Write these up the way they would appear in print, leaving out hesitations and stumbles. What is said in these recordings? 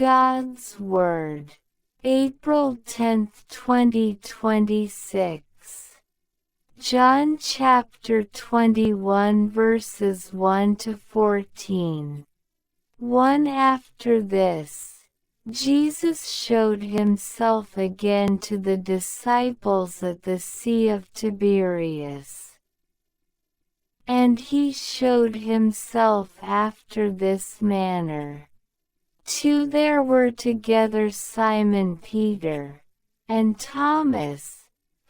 God's Word. April 10, 2026. John chapter 21 verses 1 to 14. 1 After this, Jesus showed himself again to the disciples at the Sea of Tiberias. And he showed himself after this manner. 2 There were together Simon Peter, and Thomas,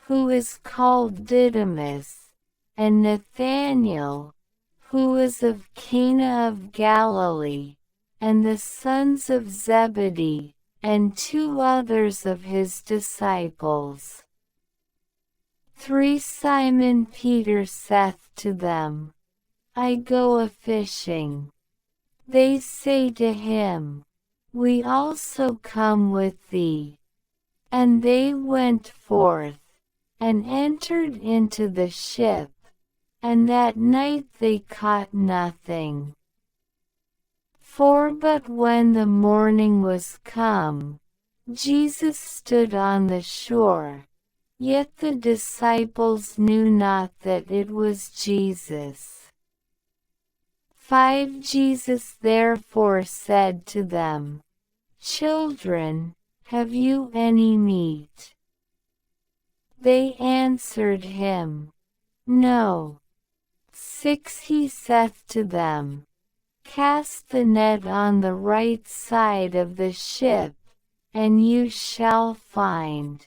who is called Didymus, and Nathanael, who is of Cana of Galilee, and the sons of Zebedee, and 2 others of his disciples. 3 Simon Peter saith to them, I go a-fishing. They say to him, We also come with thee. And they went forth, and entered into the ship, and that night they caught nothing. 4 But when the morning was come, Jesus stood on the shore, yet the disciples knew not that it was Jesus. 5 Jesus therefore said to them, Children, have you any meat? They answered him, No. 6 He saith to them, Cast the net on the right side of the ship, and you shall find.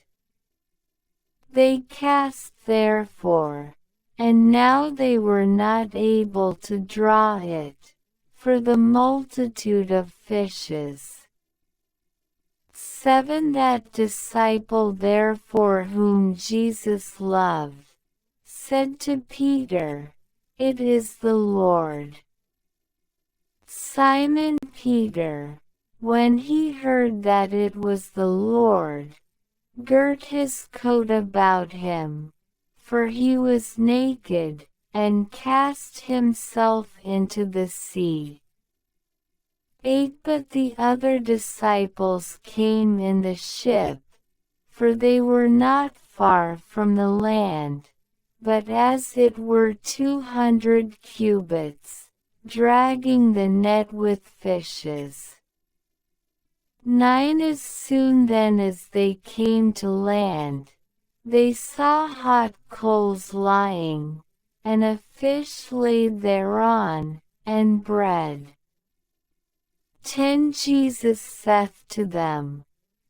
They cast therefore, and now they were not able to draw it, for the multitude of fishes. 7 That disciple therefore whom Jesus loved, said to Peter, It is the Lord. Simon Peter, when he heard that it was the Lord, girt his coat about him, for he was naked, and cast himself into the sea. 8 But the other disciples came in the ship, for they were not far from the land, but as it were 200 cubits, dragging the net with fishes. 9 As soon then as they came to land, they saw hot coals lying, and a fish laid thereon, and bread. 10 Jesus saith to them,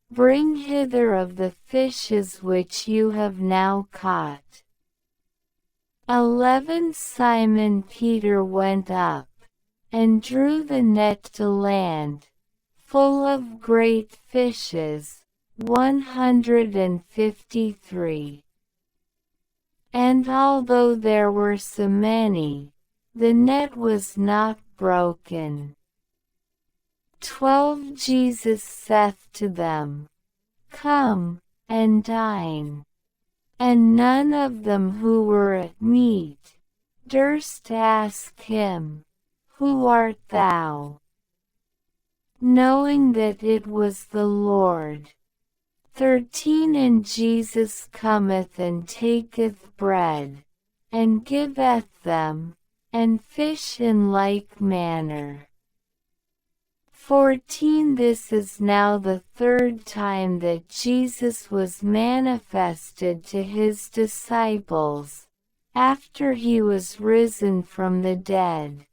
Bring hither of the fishes which you have now caught. 11 Simon Peter went up, and drew the net to land, full of great fishes, 153. And although there were so many, the net was not broken. 12 Jesus saith to them, Come, and dine. And none of them who were at meat durst ask him, Who art thou? Knowing that it was the Lord. 13 And Jesus cometh and taketh bread, and giveth them, and fish in like manner. 14 This is now the 3rd time that Jesus was manifested to his disciples, after he was risen from the dead.